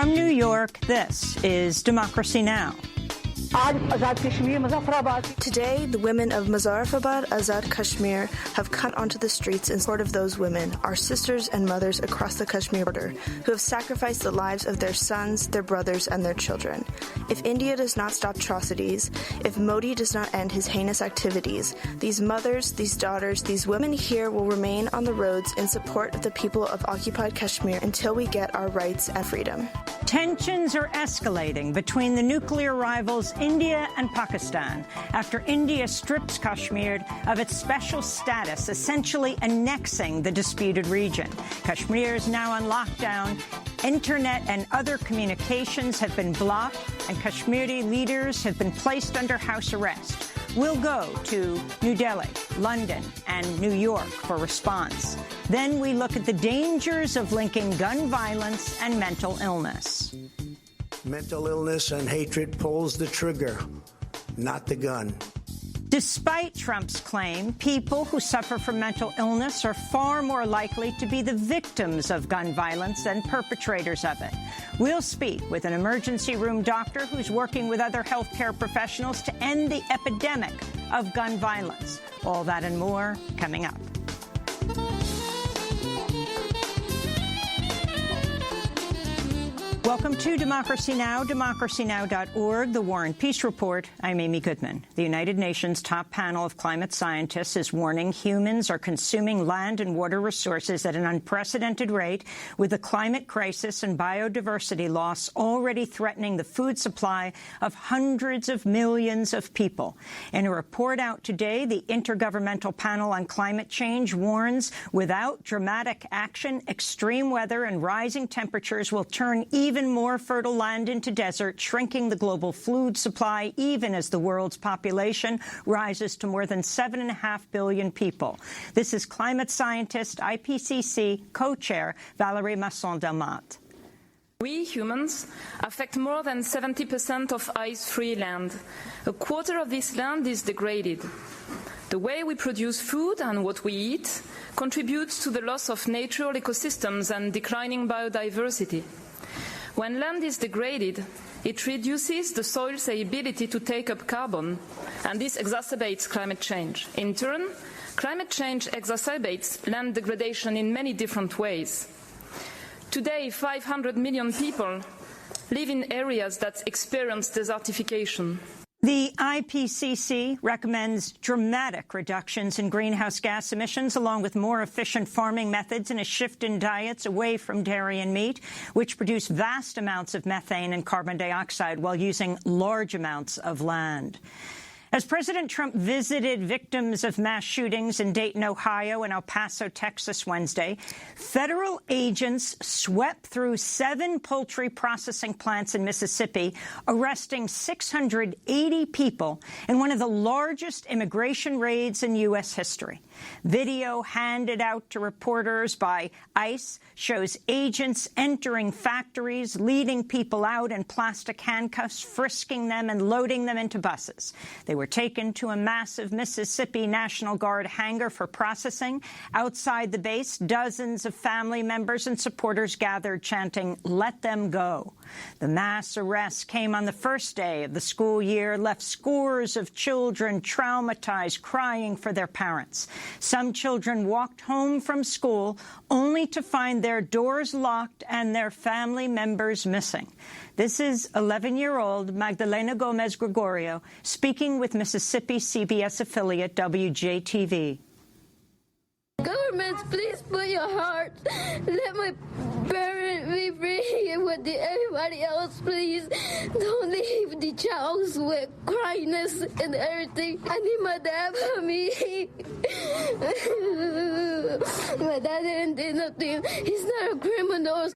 From New York, this is Democracy Now! Today, the women of Muzaffarabad, Azad Kashmir, have come onto the streets in support of those women, our sisters and mothers across the Kashmir border, who have sacrificed the lives of their sons, their brothers, and their children. If India does not stop atrocities, if Modi does not end his heinous activities, these mothers, these daughters, these women here will remain on the roads in support of the people of occupied Kashmir until we get our rights and freedom. Tensions are escalating between the nuclear rivals India and Pakistan after India strips Kashmir of its special status, essentially annexing the disputed region. Kashmir is now on lockdown. Internet and other communications have been blocked, and Kashmiri leaders have been placed under house arrest. We'll go to New Delhi, London, and New York for response. Then we look at the dangers of linking gun violence and mental illness. Mental illness and hatred pulls the trigger, not the gun. Despite Trump's claim, people who suffer from mental illness are far more likely to be the victims of gun violence than perpetrators of it. We'll speak with an emergency room doctor who's working with other healthcare professionals to end the epidemic of gun violence. All that and more coming up. Welcome to Democracy Now!, democracynow.org, the War and Peace Report. I'm Amy Goodman. The United Nations top panel of climate scientists is warning humans are consuming land and water resources at an unprecedented rate, with the climate crisis and biodiversity loss already threatening the food supply of hundreds of millions of people. In a report out today, the Intergovernmental Panel on Climate Change warns without dramatic action, extreme weather and rising temperatures will turn even more fertile land into desert, shrinking the global food supply even as the world's population rises to more than 7.5 billion people. This is climate scientist, IPCC co-chair Valérie Masson-Delmotte. We humans affect more than 70% of ice-free land. A quarter of this land is degraded. The way we produce food and what we eat contributes to the loss of natural ecosystems and declining biodiversity. When land is degraded, it reduces the soil's ability to take up carbon, and this exacerbates climate change. In turn, climate change exacerbates land degradation in many different ways. Today, 500 million people live in areas that experience desertification. The IPCC recommends dramatic reductions in greenhouse gas emissions, along with more efficient farming methods and a shift in diets away from dairy and meat, which produce vast amounts of methane and carbon dioxide while using large amounts of land. As President Trump visited victims of mass shootings in Dayton, Ohio, and El Paso, Texas, Wednesday, federal agents swept through 7 poultry processing plants in Mississippi, arresting 680 people in one of the largest immigration raids in U.S. history. Video handed out to reporters by ICE shows agents entering factories, leading people out in plastic handcuffs, frisking them and loading them into buses. They were taken to a massive Mississippi National Guard hangar for processing. Outside the base, dozens of family members and supporters gathered, chanting, "Let them go." The mass arrests came on the first day of the school year, left scores of children traumatized, crying for their parents. Some children walked home from school only to find their doors locked and their family members missing. This is 11-year-old Magdalena Gomez-Gregorio speaking with Mississippi CBS affiliate WJTV. Governments, please put your heart. Let my parents be free with everybody else, please. Don't leave the child with cryiness and everything. I need my dad for me. My dad didn't do nothing. He's not a criminal.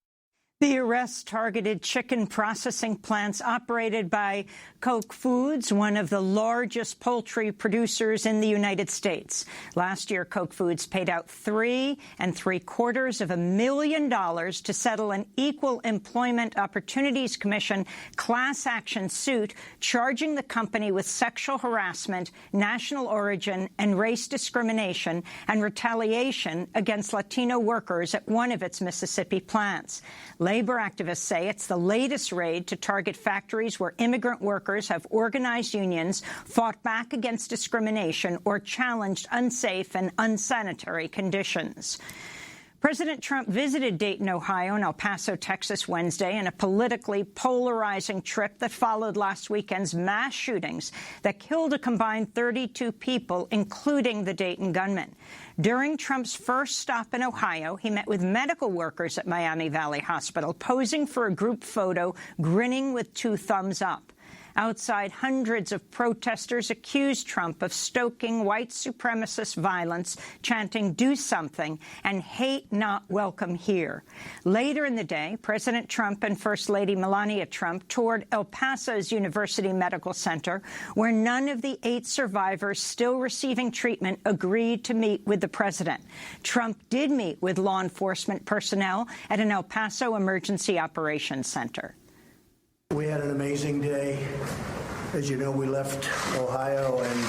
The arrests targeted chicken processing plants operated by Koch Foods, one of the largest poultry producers in the United States. Last year, Koch Foods paid out $3.75 million to settle an Equal Employment Opportunities Commission class action suit charging the company with sexual harassment, national origin, and race discrimination and retaliation against Latino workers at one of its Mississippi plants. Labor activists say it's the latest raid to target factories where immigrant workers have organized unions, fought back against discrimination, or challenged unsafe and unsanitary conditions. President Trump visited Dayton, Ohio, and El Paso, Texas, Wednesday in a politically polarizing trip that followed last weekend's mass shootings that killed a combined 32 people, including the Dayton gunman. During Trump's first stop in Ohio, he met with medical workers at Miami Valley Hospital, posing for a group photo, grinning with two thumbs up. Outside, hundreds of protesters accused Trump of stoking white supremacist violence, chanting, "Do something," and "Hate not welcome here." Later in the day, President Trump and First Lady Melania Trump toured El Paso's University Medical Center, where none of the 8 survivors still receiving treatment agreed to meet with the president. Trump did meet with law enforcement personnel at an El Paso Emergency Operations Center. We had an amazing day. As you know, we left Ohio, and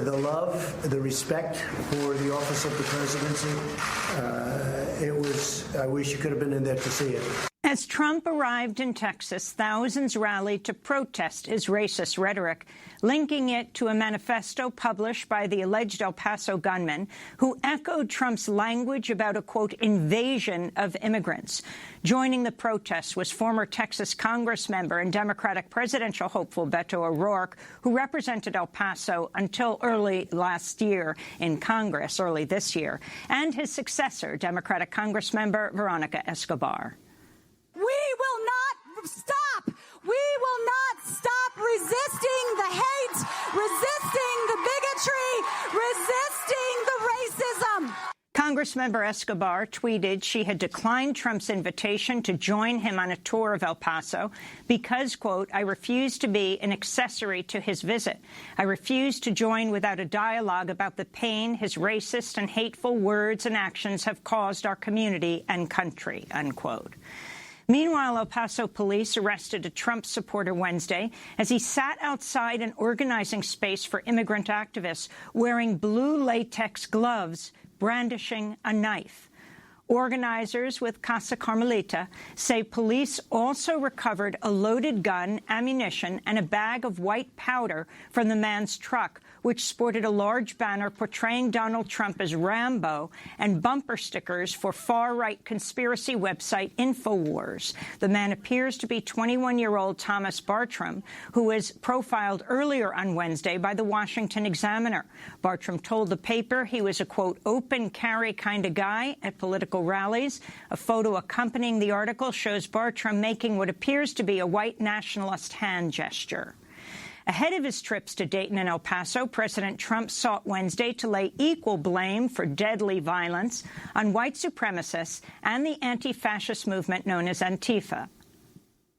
the love, the respect for the office of the presidency, I wish you could have been in there to see it. As Trump arrived in Texas, thousands rallied to protest his racist rhetoric, linking it to a manifesto published by the alleged El Paso gunman, who echoed Trump's language about a, quote, invasion of immigrants. Joining the protests was former Texas Congress member and Democratic presidential hopeful Beto O'Rourke, who represented El Paso until early last year in Congress, early this year, and his successor, Democratic Congressmember Veronica Escobar. We will not stop. We will not stop resisting the hate, resisting the bigotry, resisting the racism. Congressmember Escobar tweeted she had declined Trump's invitation to join him on a tour of El Paso because, quote, "I refuse to be an accessory to his visit. I refuse to join without a dialogue about the pain his racist and hateful words and actions have caused our community and country," unquote. Meanwhile, El Paso police arrested a Trump supporter Wednesday as he sat outside an organizing space for immigrant activists wearing blue latex gloves, brandishing a knife. Organizers with Casa Carmelita say police also recovered a loaded gun, ammunition, and a bag of white powder from the man's truck, which sported a large banner portraying Donald Trump as Rambo and bumper stickers for far-right conspiracy website InfoWars. The man appears to be 21-year-old Thomas Bartram, who was profiled earlier on Wednesday by the Washington Examiner. Bartram told the paper he was a, quote, open carry kind of guy at political rallies. A photo accompanying the article shows Bartram making what appears to be a white nationalist hand gesture. Ahead of his trips to Dayton and El Paso, President Trump sought Wednesday to lay equal blame for deadly violence on white supremacists and the anti-fascist movement known as Antifa.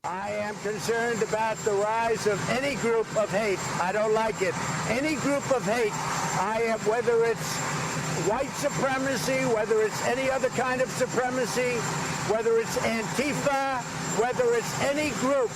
I am concerned about the rise of any group of hate. I don't like it. Any group of hate, I am, whether it's white supremacy, whether it's any other kind of supremacy, whether it's Antifa, whether it's any group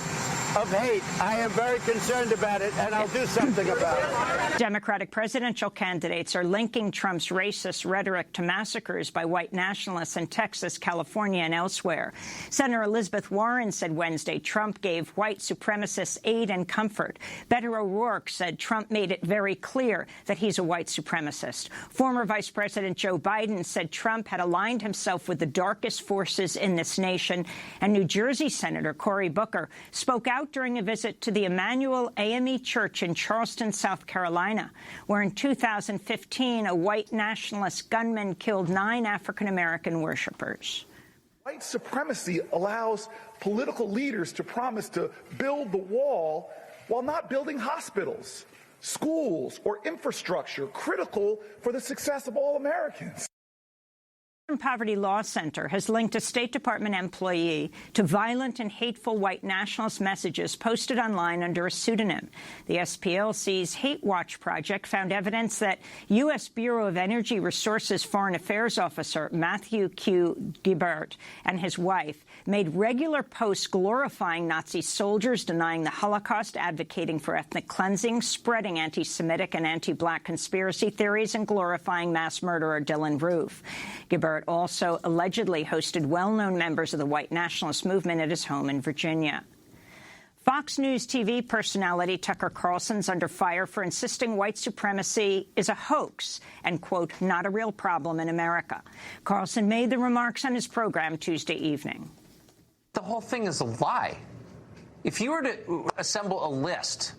of hate. I am very concerned about it, and I'll do something about it. Democratic presidential candidates are linking Trump's racist rhetoric to massacres by white nationalists in Texas, California, and elsewhere. Senator Elizabeth Warren said Wednesday Trump gave white supremacists aid and comfort. Beto O'Rourke said Trump made it very clear that he's a white supremacist. Former Vice President Joe Biden said Trump had aligned himself with the darkest forces in this nation. And New Jersey Senator Cory Booker spoke out during a visit to the Emmanuel AME Church in Charleston, South Carolina, where in 2015 a white nationalist gunman killed 9 African-American worshipers. White supremacy allows political leaders to promise to build the wall while not building hospitals, schools, or infrastructure critical for the success of all Americans. The Poverty Law Center has linked a State Department employee to violent and hateful white nationalist messages posted online under a pseudonym. The SPLC's Hate Watch project found evidence that U.S. Bureau of Energy Resources Foreign Affairs Officer Matthew Q. Gebert and his wife made regular posts glorifying Nazi soldiers, denying the Holocaust, advocating for ethnic cleansing, spreading anti-Semitic and anti-black conspiracy theories, and glorifying mass murderer Dylann Roof. Gebert Barrett also allegedly hosted well-known members of the white nationalist movement at his home in Virginia. Fox News TV personality Tucker Carlson's under fire for insisting white supremacy is a hoax and, quote, not a real problem in America. Carlson made the remarks on his program Tuesday evening. The whole thing is a lie. If you were to assemble a list,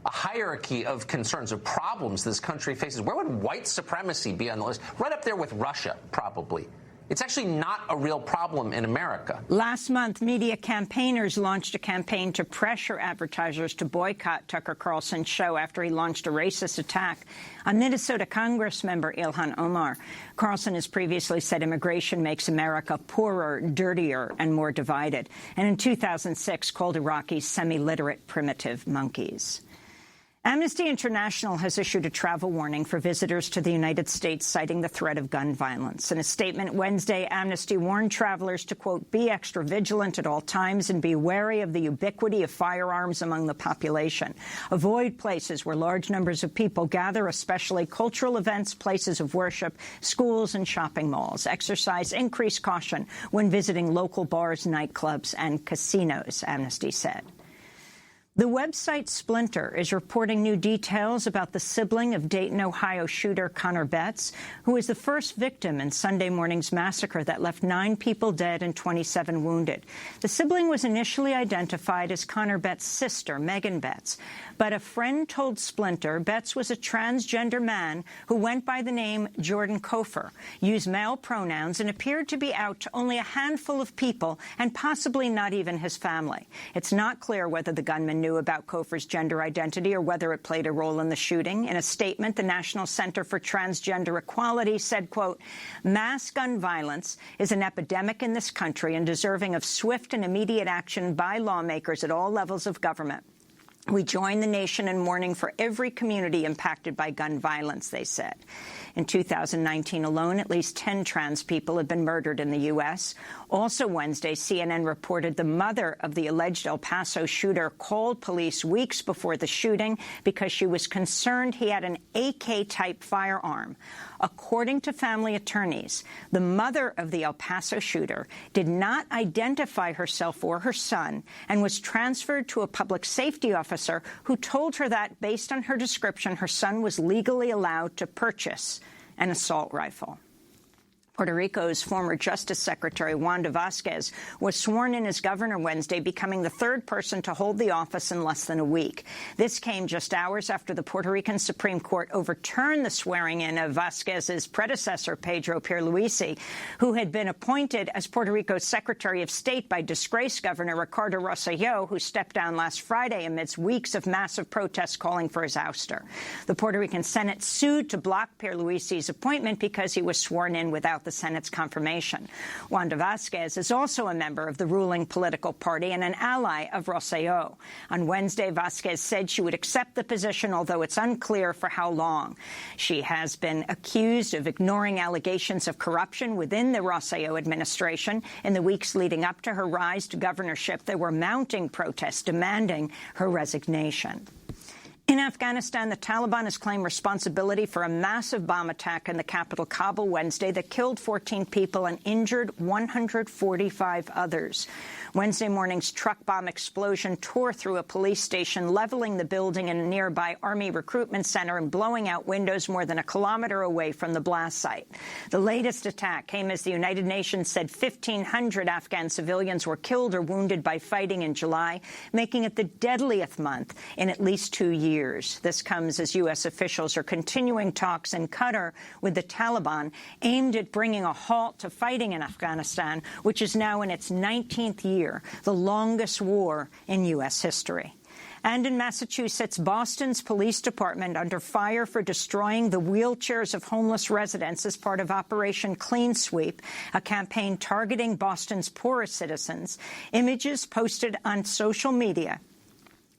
a hierarchy of concerns, of problems this country faces, where would white supremacy be on the list? Right up there with Russia, probably. It's actually not a real problem in America. Last month, media campaigners launched a campaign to pressure advertisers to boycott Tucker Carlson's show after he launched a racist attack on Minnesota Congressmember Ilhan Omar. Carlson has previously said immigration makes America poorer, dirtier, and more divided, and in 2006 called Iraqis semi-literate primitive monkeys. Amnesty International has issued a travel warning for visitors to the United States, citing the threat of gun violence. In a statement Wednesday, Amnesty warned travelers to, quote, be extra vigilant at all times and be wary of the ubiquity of firearms among the population. Avoid places where large numbers of people gather, especially cultural events, places of worship, schools, and shopping malls. Exercise increased caution when visiting local bars, nightclubs, and casinos, Amnesty said. The website Splinter is reporting new details about the sibling of Dayton, Ohio shooter Connor Betts, who was the first victim in Sunday morning's massacre that left 9 people dead and 27 wounded. The sibling was initially identified as Connor Betts' sister, Megan Betts, but a friend told Splinter Betts was a transgender man who went by the name Jordan Kofer, used male pronouns, and appeared to be out to only a handful of people and possibly not even his family. It's not clear whether the gunman knew about Kofer's gender identity or whether it played a role in the shooting. In a statement, the National Center for Transgender Equality said, quote, mass gun violence is an epidemic in this country and deserving of swift and immediate action by lawmakers at all levels of government. We join the nation in mourning for every community impacted by gun violence, they said. In 2019 alone, at least 10 trans people have been murdered in the U.S. Also Wednesday, CNN reported the mother of the alleged El Paso shooter called police weeks before the shooting because she was concerned he had an AK-type firearm. According to family attorneys, the mother of the El Paso shooter did not identify herself or her son and was transferred to a public safety officer who told her that, based on her description, her son was legally allowed to purchase an assault rifle. Puerto Rico's former Justice Secretary Wanda Vazquez was sworn in as governor Wednesday, becoming the third person to hold the office in less than a week. This came just hours after the Puerto Rican Supreme Court overturned the swearing-in of Vazquez's predecessor, Pedro Pierluisi, who had been appointed as Puerto Rico's Secretary of State by disgraced Governor Ricardo Rosselló, who stepped down last Friday amidst weeks of massive protests calling for his ouster. The Puerto Rican Senate sued to block Pierluisi's appointment because he was sworn in without the Senate's confirmation. Wanda Vazquez is also a member of the ruling political party and an ally of Rosselló. On Wednesday, Vazquez said she would accept the position, although it's unclear for how long. She has been accused of ignoring allegations of corruption within the Rosselló administration. In the weeks leading up to her rise to governorship, there were mounting protests demanding her resignation. In Afghanistan, the Taliban has claimed responsibility for a massive bomb attack in the capital, Kabul, Wednesday that killed 14 people and injured 145 others. Wednesday morning's truck bomb explosion tore through a police station, leveling the building in a nearby Army recruitment center and blowing out windows more than a kilometer away from the blast site. The latest attack came as the United Nations said 1,500 Afghan civilians were killed or wounded by fighting in July, making it the deadliest month in at least 2 years. This comes as U.S. officials are continuing talks in Qatar with the Taliban aimed at bringing a halt to fighting in Afghanistan, which is now in its 19th year, the longest war in U.S. history. And in Massachusetts, Boston's police department under fire for destroying the wheelchairs of homeless residents as part of Operation Clean Sweep, a campaign targeting Boston's poorest citizens. Images posted on social media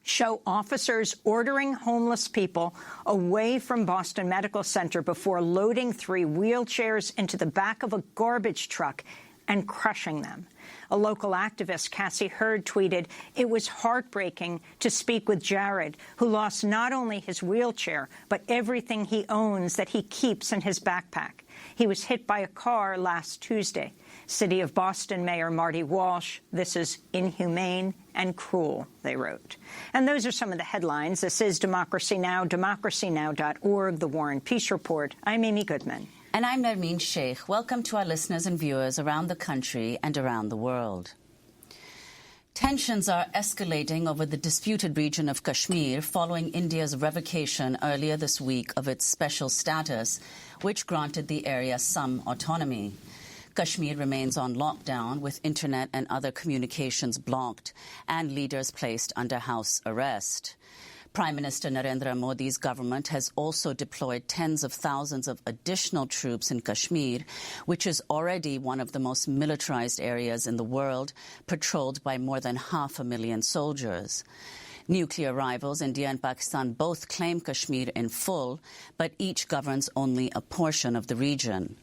show officers ordering homeless people away from Boston Medical Center before loading 3 wheelchairs into the back of a garbage truck and crushing them. A local activist, Cassie Hurd, tweeted, "It was heartbreaking to speak with Jared, who lost not only his wheelchair, but everything he owns that he keeps in his backpack. He was hit by a car last Tuesday. City of Boston Mayor Marty Walsh, "This is inhumane and cruel," they wrote. And those are some of the headlines. This is Democracy Now!, democracynow.org, The War and Peace Report. I'm Amy Goodman. And I'm Nermeen Sheikh. Welcome to our listeners and viewers around the country and around the world. Tensions are escalating over the disputed region of Kashmir following India's revocation earlier this week of its special status, which granted the area some autonomy. Kashmir remains on lockdown with internet and other communications blocked and leaders placed under house arrest. Prime Minister Narendra Modi's government has also deployed tens of thousands of additional troops in Kashmir, which is already one of the most militarized areas in the world, patrolled by more than 500,000 soldiers. Nuclear rivals India and Pakistan both claim Kashmir in full, but each governs only a portion of the region.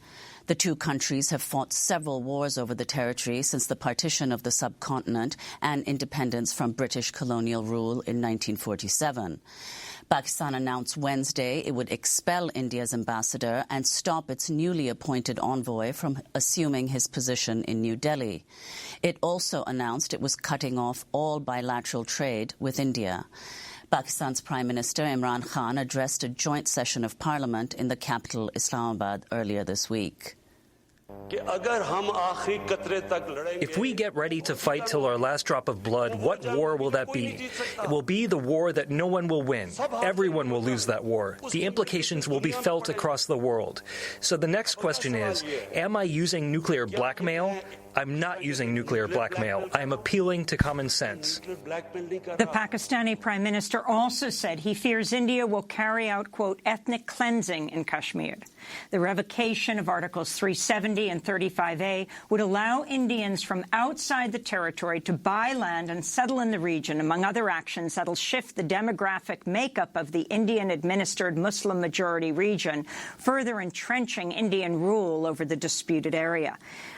The two countries have fought several wars over the territory since the partition of the subcontinent and independence from British colonial rule in 1947. Pakistan announced Wednesday it would expel India's ambassador and stop its newly appointed envoy from assuming his position in New Delhi. It also announced it was cutting off all bilateral trade with India. Pakistan's Prime Minister Imran Khan addressed a joint session of parliament in the capital Islamabad earlier this week. If we get ready to fight till our last drop of blood, what war will that be? It will be the war that no one will win. Everyone will lose that war. The implications will be felt across the world. So the next question is, am I using nuclear blackmail? I'm not using nuclear blackmail. I'm appealing to common sense. The Pakistani Prime Minister also said he fears India will carry out, quote, ethnic cleansing in Kashmir. The revocation of Articles 370 and 35A would allow Indians from outside the territory to buy land and settle in the region, among other actions that'll shift the demographic makeup of the Indian-administered Muslim-majority region, further entrenching Indian rule over the disputed area.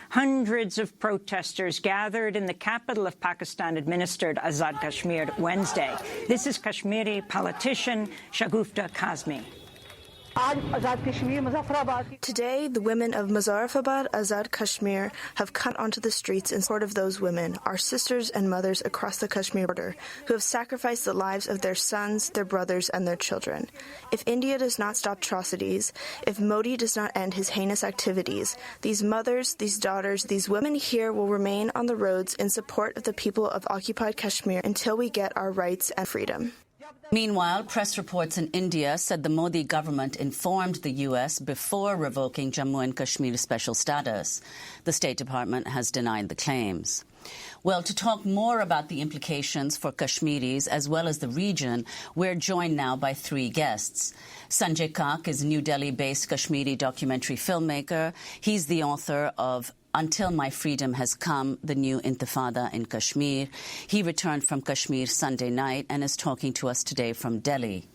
Hundreds of protesters gathered in the capital of Pakistan-administered Azad Kashmir Wednesday. This is Kashmiri politician Shagufta Kazmi. Today, the women of Muzaffarabad, Azad Kashmir, have come onto the streets in support of those women, our sisters and mothers across the Kashmir border, who have sacrificed the lives of their sons, their brothers, and their children. If India does not stop atrocities, if Modi does not end his heinous activities, these mothers, these daughters, these women here will remain on the roads in support of the people of occupied Kashmir until we get our rights and freedom. Meanwhile, press reports in India said the Modi government informed the U.S. before revoking Jammu and Kashmir's special status. The State Department has denied the claims. Well, to talk more about the implications for Kashmiris as well as the region, we're joined now by three guests. Sanjay Kak is a New Delhi-based Kashmiri documentary filmmaker. He's the author of Until My Freedom Has Come, the New Intifada in Kashmir. He returned from Kashmir Sunday night and is talking to us today from Delhi.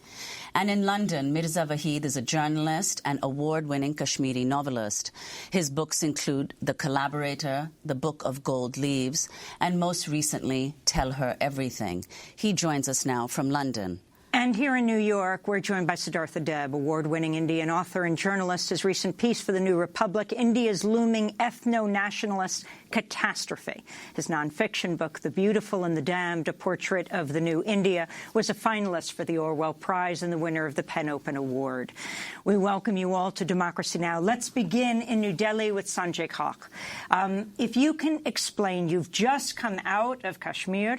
And in London, Mirza Waheed is a journalist and award-winning Kashmiri novelist. His books include The Collaborator, The Book of Gold Leaves, and most recently, Tell Her Everything. He joins us now from London. And here in New York, we're joined by Siddhartha Deb, award-winning Indian author and journalist. His recent piece for The New Republic, India's Looming Ethno-Nationalist Catastrophe. His nonfiction book, The Beautiful and the Damned, A Portrait of the New India, was a finalist for the Orwell Prize and the winner of the PEN Open Award. We welcome you all to Democracy Now! Let's begin in New Delhi with Sanjay Kak. If you can explain, you've just come out of Kashmir.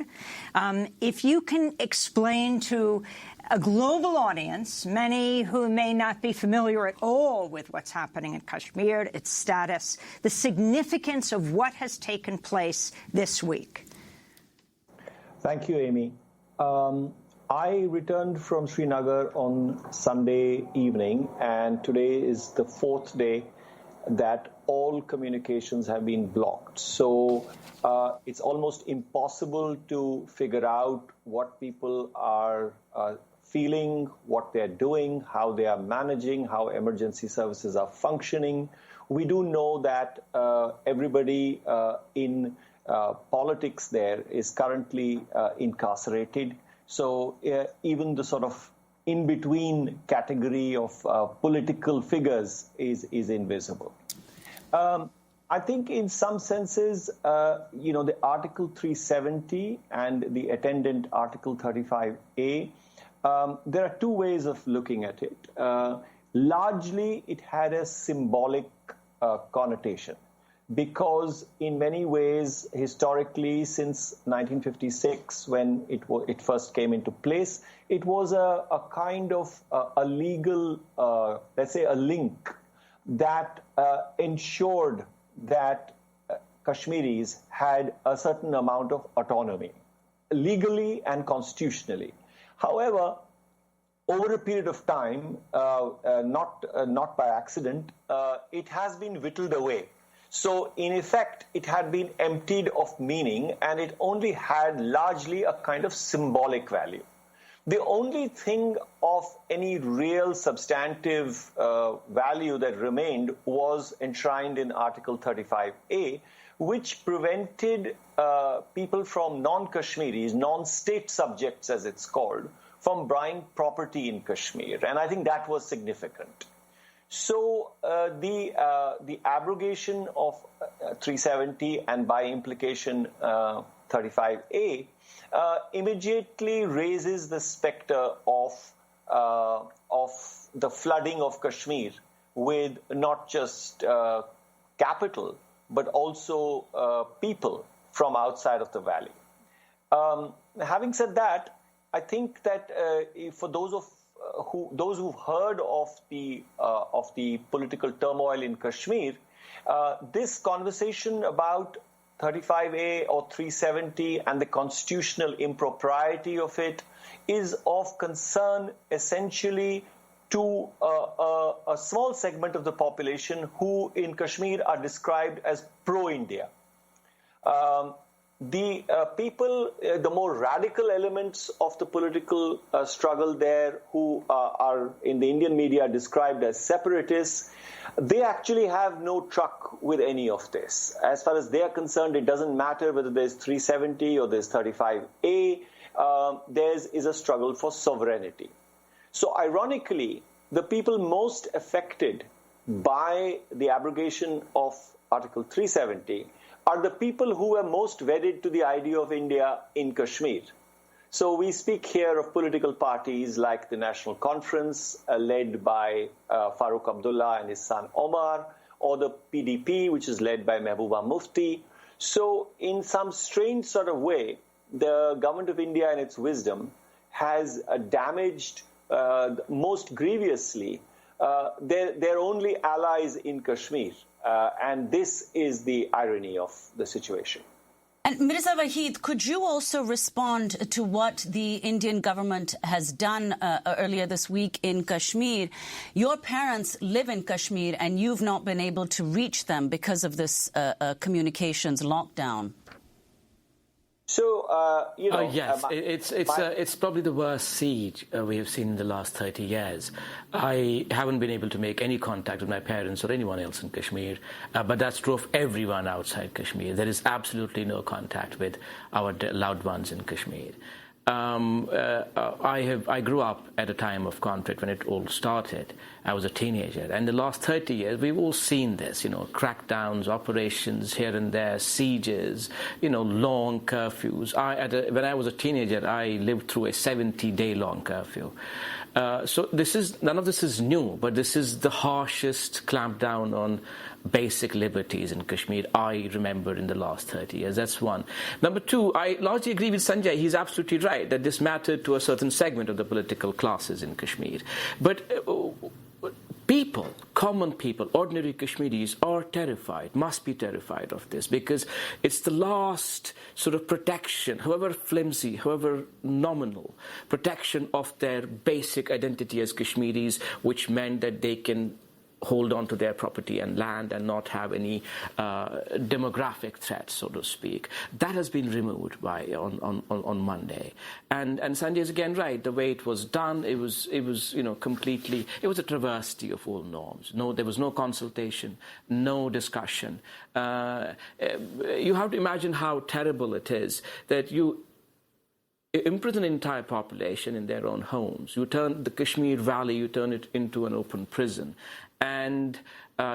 If you can explain to a global audience, many who may not be familiar at all with what's happening in Kashmir, its status, the significance of what has taken place this week. Thank you, Amy. I returned from Srinagar on Sunday evening, and today is the fourth day that all communications have been blocked. So it's almost impossible to figure out what people are feeling, what they're doing, how they are managing, how emergency services are functioning. We do know that everybody in politics there is currently incarcerated. So even the sort of in-between category of political figures is invisible. I think in some senses, the Article 370 and the attendant Article 35A, there are two ways of looking at it. Largely, it had a symbolic connotation because in many ways, historically, since 1956, when it first came into place, it was a kind of a legal, let's say, a link that ensured that Kashmiris had a certain amount of autonomy, legally and constitutionally. However, over a period of time, not by accident, it has been whittled away. So, in effect, it had been emptied of meaning, and it only had largely a kind of symbolic value. The only thing of any real substantive value that remained was enshrined in Article 35A, which prevented people from non-Kashmiris, non-state subjects as it's called, from buying property in Kashmir. And I think that was significant. So the abrogation of 370 and by implication 35A immediately raises the specter of the flooding of Kashmir with not just capital, but also people from outside of the valley. Having said that, I think that for those who've heard of the political turmoil in Kashmir, this conversation about 35A or 370 and the constitutional impropriety of it is of concern essentially to a small segment of the population who in Kashmir are described as pro-India. The people, the more radical elements of the political struggle there, who are in the Indian media described as separatists, they actually have no truck with any of this. As far as they are concerned, it doesn't matter whether there's 370 or there's 35A. There is a struggle for sovereignty. So ironically, the people most affected by the abrogation of Article 370 are the people who are most wedded to the idea of India in Kashmir. So we speak here of political parties like the National Conference, led by Farooq Abdullah and his son Omar, or the PDP, which is led by Mehbooba Mufti. So in some strange sort of way, the government of India in its wisdom has damaged most grievously their only allies in Kashmir. And this is the irony of the situation. And Mirza Waheed, could you also respond to what the Indian government has done earlier this week in Kashmir? Your parents live in Kashmir and you've not been able to reach them because of this communications lockdown. So, yes, it's probably the worst siege we have seen in the last 30 years. I haven't been able to make any contact with my parents or anyone else in Kashmir, but that's true of everyone outside Kashmir. There is absolutely no contact with our loved ones in Kashmir. I grew up at a time of conflict when it all started. I was a teenager. And the last 30 years, we've all seen this, crackdowns, operations here and there, sieges, long curfews. When I was a teenager, I lived through a 70-day long curfew. So none of this is new, but this is the harshest clampdown on basic liberties in Kashmir I remember in the last 30 years. That's one. Number two, I largely agree with Sanjay. He's absolutely right that this mattered to a certain segment of the political classes in Kashmir. But people, common people, ordinary Kashmiris are terrified, must be terrified of this, because it's the last sort of protection, however flimsy, however nominal, protection of their basic identity as Kashmiris, which meant that they can hold on to their property and land and not have any demographic threats, so to speak. That has been removed on Monday. And Sanjay is again right. The way it was done, it was completely, it was a travesty of all norms. There was no consultation, no discussion. You have to imagine how terrible it is that imprison an entire population in their own homes. You turn the Kashmir Valley, you turn it into an open prison. And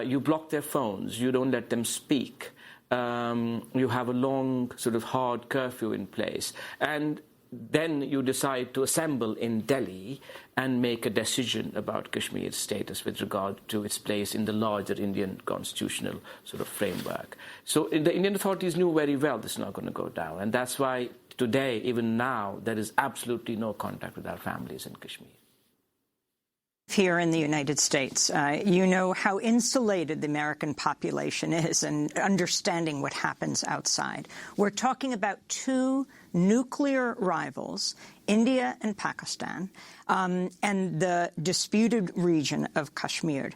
you block their phones, you don't let them speak. You have a long, sort of hard curfew in place. And then you decide to assemble in Delhi and make a decision about Kashmir's status with regard to its place in the larger Indian constitutional sort of framework. So the Indian authorities knew very well this is not going to go down. And that's why today, even now, there is absolutely no contact with our families in Kashmir. Here in the United States, you know how insulated the American population is and understanding what happens outside. We're talking about two nuclear rivals, India and Pakistan, and the disputed region of Kashmir.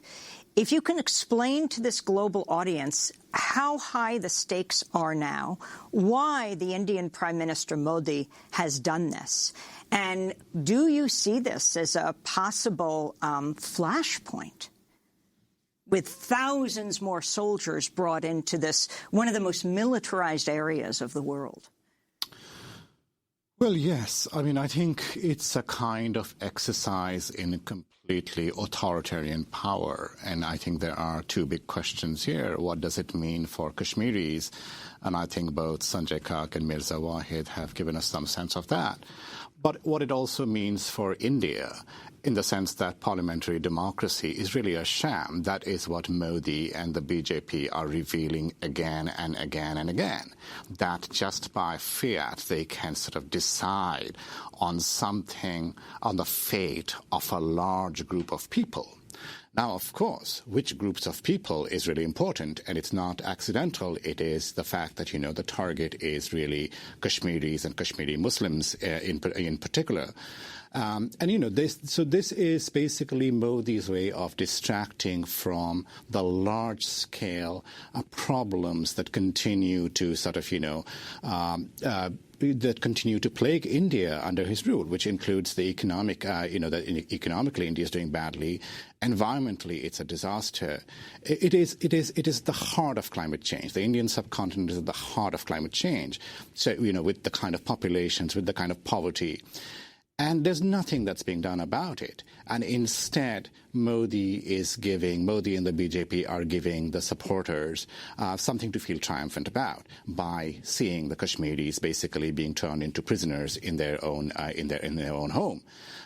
If you can explain to this global audience how high the stakes are now, why the Indian Prime Minister Modi has done this, and do you see this as a possible flashpoint with thousands more soldiers brought into this, one of the most militarized areas of the world? Well, yes. I mean, I think it's a kind of exercise in completely authoritarian power. And I think there are two big questions here. What does it mean for Kashmiris? And I think both Sanjay Kak and Mirza Wahid have given us some sense of that. But what it also means for India, in the sense that parliamentary democracy is really a sham. That is what Modi and the BJP are revealing again and again and again. That just by fiat they can sort of decide on something, on the fate of a large group of people. Now, of course, which groups of people is really important, and it's not accidental. It is the fact that, the target is really Kashmiris and Kashmiri Muslims in particular. This is basically Modi's way of distracting from the large-scale problems that continue to sort of, that continue to plague India under his rule, which includes the economic, that economically India is doing badly. Environmentally, it's a disaster. It is the heart of climate change. The Indian subcontinent is at the heart of climate change. So, with the kind of populations, with the kind of poverty. And there's nothing that's being done about it. And instead, Modi and the BJP are giving the supporters something to feel triumphant about by seeing the Kashmiris basically being turned into prisoners in their own home.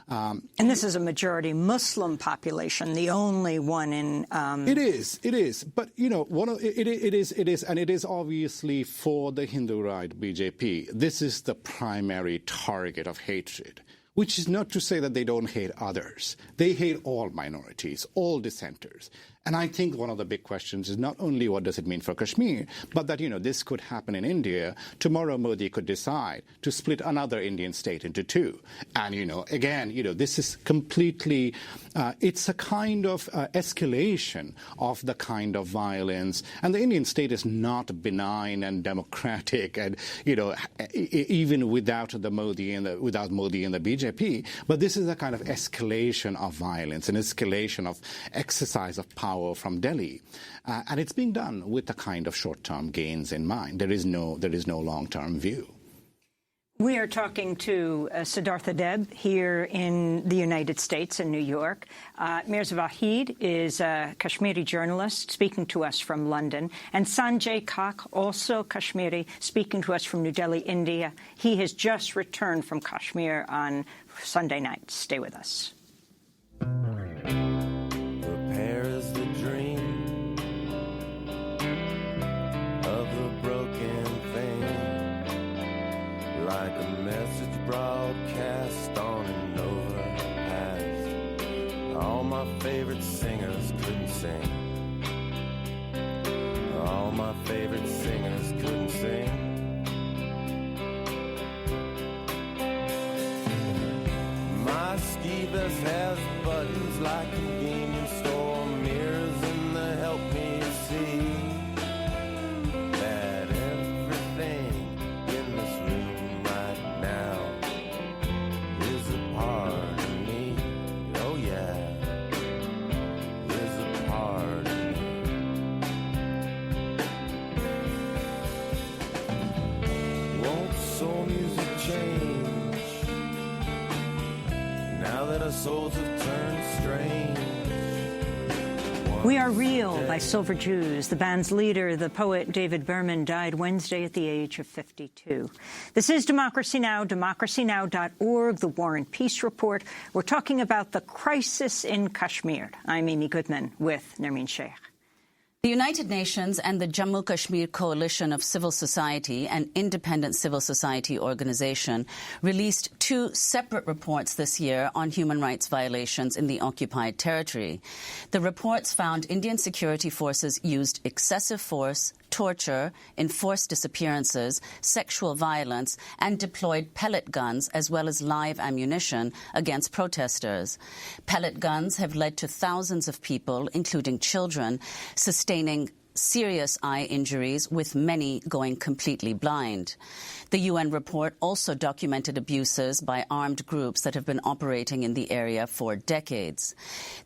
And this is a majority Muslim population, the only one in. It is. But it is, and it is obviously for the Hindu right BJP. This is the primary target of hatred. Which is not to say that they don't hate others. They hate all minorities, all dissenters. And I think one of the big questions is not only what does it mean for Kashmir, but that, this could happen in India. Tomorrow Modi could decide to split another Indian state into two. And, again, this is completely, it's a kind of escalation of the kind of violence. And the Indian state is not benign and democratic and, even without Modi and the BJP. But this is a kind of escalation of violence, an escalation of exercise of power from Delhi, and it's being done with the kind of short-term gains in mind. There is no long-term view. We are talking to Siddhartha Deb here in the United States in New York. Mirza Wahid is a Kashmiri journalist speaking to us from London, and Sanjay Kak, also Kashmiri, speaking to us from New Delhi, India. He has just returned from Kashmir on Sunday night. Stay with us. Like a message broadcast on an overpass. All my favorite singers couldn't sing. All my favorite singers couldn't sing. My ski vest has buttons like a convenience store, mirrors in the help me see. Soul music change but our souls have turned strange. We Are Real by Silver Jews. The band's leader, the poet David Berman, died Wednesday at the age of 52. This is Democracy Now!, democracynow.org, the War and Peace Report. We're talking about the crisis in Kashmir. I'm Amy Goodman with Nermeen Sheikh. The United Nations and the Jammu Kashmir Coalition of Civil Society, an independent civil society organization, released 2 separate reports this year on human rights violations in the occupied territory. The reports found Indian security forces used excessive force, torture, enforced disappearances, sexual violence, and deployed pellet guns as well as live ammunition against protesters. Pellet guns have led to thousands of people, including children, sustaining serious eye injuries, with many going completely blind. The UN report also documented abuses by armed groups that have been operating in the area for decades.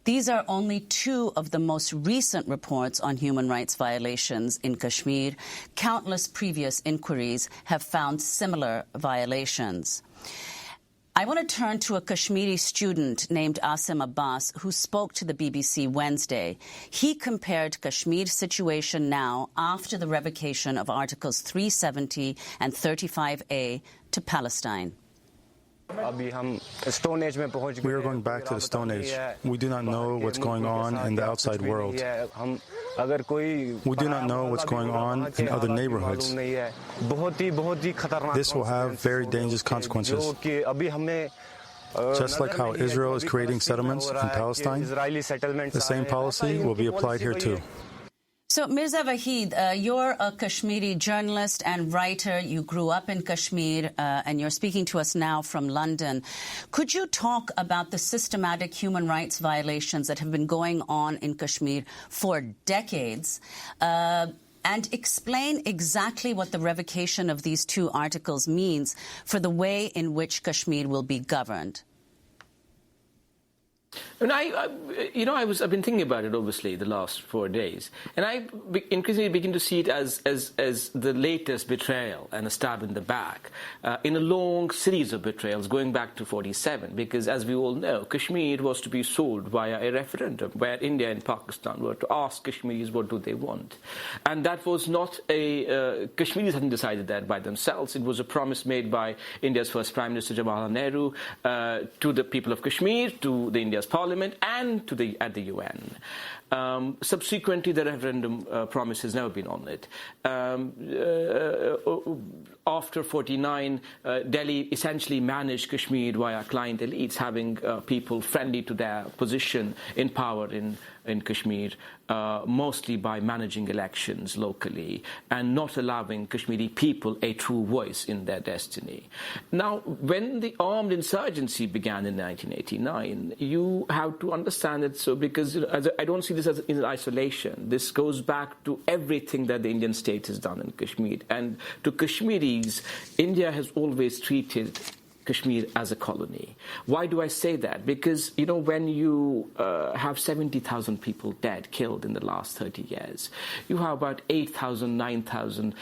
These are only 2 of the most recent reports on human rights violations in Kashmir. Countless previous inquiries have found similar violations. I want to turn to a Kashmiri student named Asim Abbas who spoke to the BBC Wednesday. He compared Kashmir's situation now after the revocation of Articles 370 and 35A to Palestine. We are going back to the Stone Age. We do not know what's going on in the outside world. We do not know what's going on in other neighborhoods. This will have very dangerous consequences. Just like how Israel is creating settlements in Palestine, the same policy will be applied here too. So, Mirza Wahid, you're a Kashmiri journalist and writer. You grew up in Kashmir, and you're speaking to us now from London. Could you talk about the systematic human rights violations that have been going on in Kashmir for decades, and explain exactly what the revocation of these 2 articles means for the way in which Kashmir will be governed? And I've been thinking about it, obviously, the last 4 days. And I increasingly begin to see it as the latest betrayal and a stab in the back in a long series of betrayals going back to 47. Because, as we all know, Kashmir was to be sold via a referendum where India and Pakistan were to ask Kashmiris what do they want. And that was not Kashmiris hadn't decided that by themselves. It was a promise made by India's first Prime Minister, Jawaharlal Nehru, to the people of Kashmir, to the India's Parliament, and at the UN. Subsequently, the referendum promise has never been on it. After 49, Delhi essentially managed Kashmir via client elites, having people friendly to their position in power in Kashmir, mostly by managing elections locally and not allowing Kashmiri people a true voice in their destiny. Now, when the armed insurgency began in 1989, you have to understand it so, because I don't see this as in isolation. This goes back to everything that the Indian state has done in Kashmir. And to Kashmiris, India has always treated Kashmir as a colony. Why do I say that? Because, when you have 70,000 people dead, killed in the last 30 years, you have about 8,000, 9,000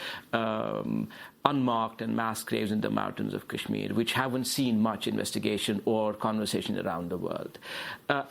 unmarked and mass graves in the mountains of Kashmir, which haven't seen much investigation or conversation around the world.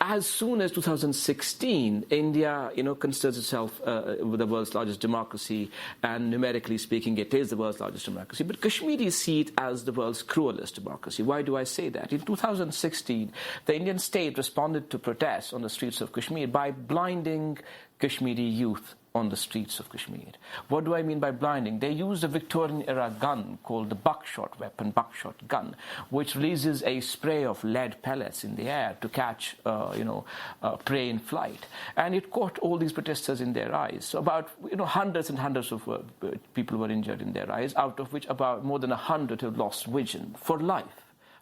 As soon as 2016, India, considers itself the world's largest democracy, and numerically speaking, it is the world's largest democracy. But Kashmiris see it as the world's cruelest democracy. Why do I say that? In 2016, the Indian state responded to protests on the streets of Kashmir by blinding Kashmiri youth on the streets of Kashmir. What do I mean by blinding? They used a Victorian-era gun called the buckshot weapon, buckshot gun, which releases a spray of lead pellets in the air to catch, prey in flight. And it caught all these protesters in their eyes. So about, hundreds and hundreds of people were injured in their eyes, out of which about more than 100 have lost vision for life,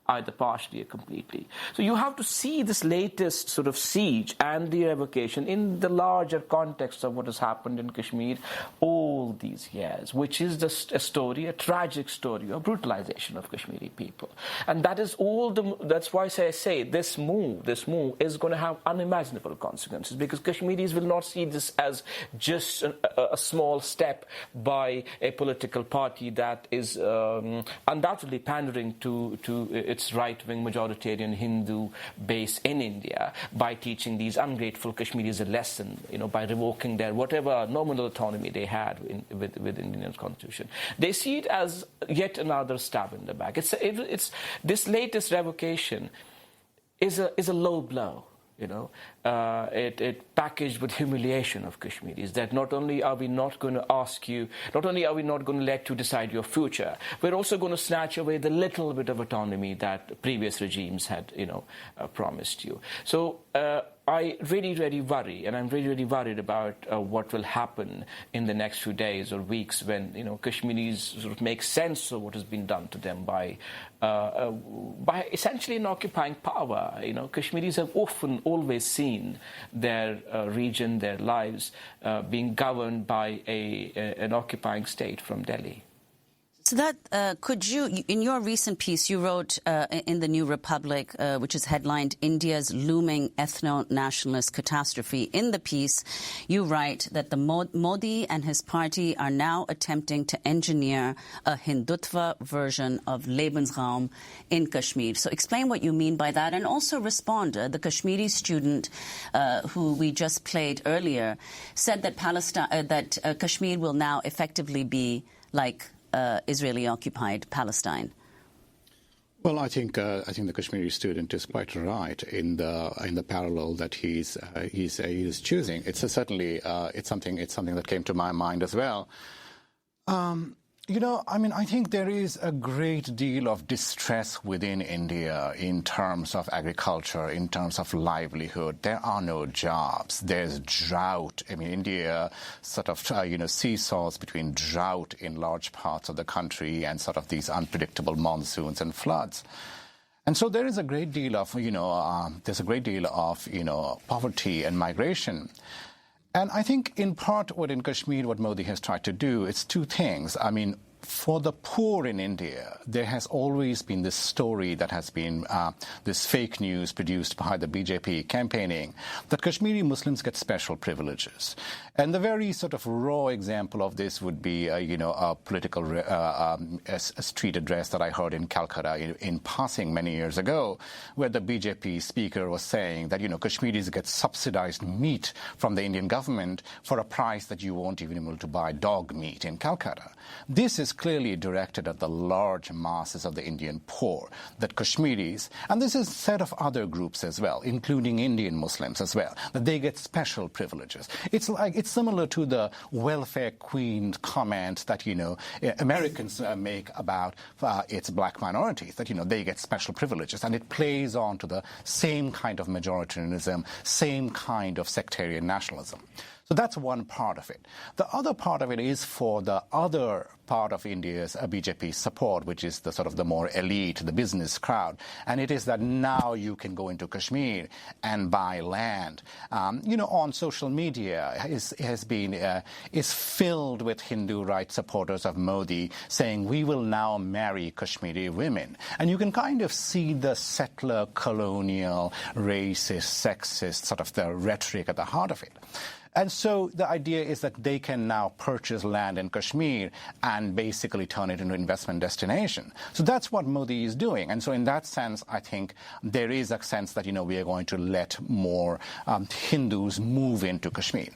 either partially or completely. So you have to see this latest sort of siege and the revocation in the larger context of what has happened in Kashmir all these years, which is a tragic story of brutalization of Kashmiri people. And that is that's why I say this move is going to have unimaginable consequences, because Kashmiris will not see this as just a small step by a political party that is undoubtedly pandering to its its right-wing majoritarian Hindu base in India by teaching these ungrateful Kashmiris a lesson, by revoking their whatever nominal autonomy they had with Indian constitution. They see it as yet another stab in the back. It's this latest revocation is a low blow. It packaged with humiliation of Kashmiris, that not only are we not going to let you decide your future, we're also going to snatch away the little bit of autonomy that previous regimes had, promised you. So I really, really worry, and I'm really, really worried about what will happen in the next few days or weeks when, Kashmiris sort of make sense of what has been done to them by essentially an occupying power. Kashmiris have often always seen their region, their lives being governed by an occupying state from Delhi. So that, could you, in your recent piece, you wrote in the New Republic, which is headlined, India's Looming Ethno-Nationalist Catastrophe. In the piece, you write that the Modi and his party are now attempting to engineer a Hindutva version of Lebensraum in Kashmir. So explain what you mean by that, and also respond. The Kashmiri student who we just played earlier said that Kashmir will now effectively be like Israeli-occupied Palestine. Well, I think the Kashmiri student is quite right in the parallel that he's choosing. It's certainly it's something that came to my mind as well. I think there is a great deal of distress within India in terms of agriculture, in terms of livelihood. There are no jobs. There's drought. India sort of, seesaws between drought in large parts of the country and sort of these unpredictable monsoons and floods. And so there is a great deal of, poverty and migration. And I think in part what Modi has tried to do, it's two things. For the poor in India, there has always been this story that has been this fake news produced by the BJP campaigning that Kashmiri Muslims get special privileges. And the very sort of raw example of this would be, a political a street address that I heard in Calcutta in passing many years ago, where the BJP speaker was saying that, Kashmiris get subsidized meat from the Indian government for a price that you won't even be able to buy dog meat in Calcutta. This is clearly directed at the large masses of the Indian poor, that Kashmiris, and this is a set of other groups as well, including Indian Muslims as well, that they get special privileges. It's similar to the welfare queen comment that, Americans make about its black minorities, that, they get special privileges. And it plays on to the same kind of majoritarianism, same kind of sectarian nationalism. So that's one part of it. The other part of it is for the other part of India's BJP support, which is the sort of the more elite, the business crowd. And it is that now you can go into Kashmir and buy land. On social media is filled with Hindu rights supporters of Modi saying, we will now marry Kashmiri women. And you can kind of see the settler, colonial, racist, sexist, sort of the rhetoric at the heart of it. And so the idea is that they can now purchase land in Kashmir and basically turn it into an investment destination. So that's what Modi is doing. And so in that sense, I think there is a sense that, we are going to let more Hindus move into Kashmir.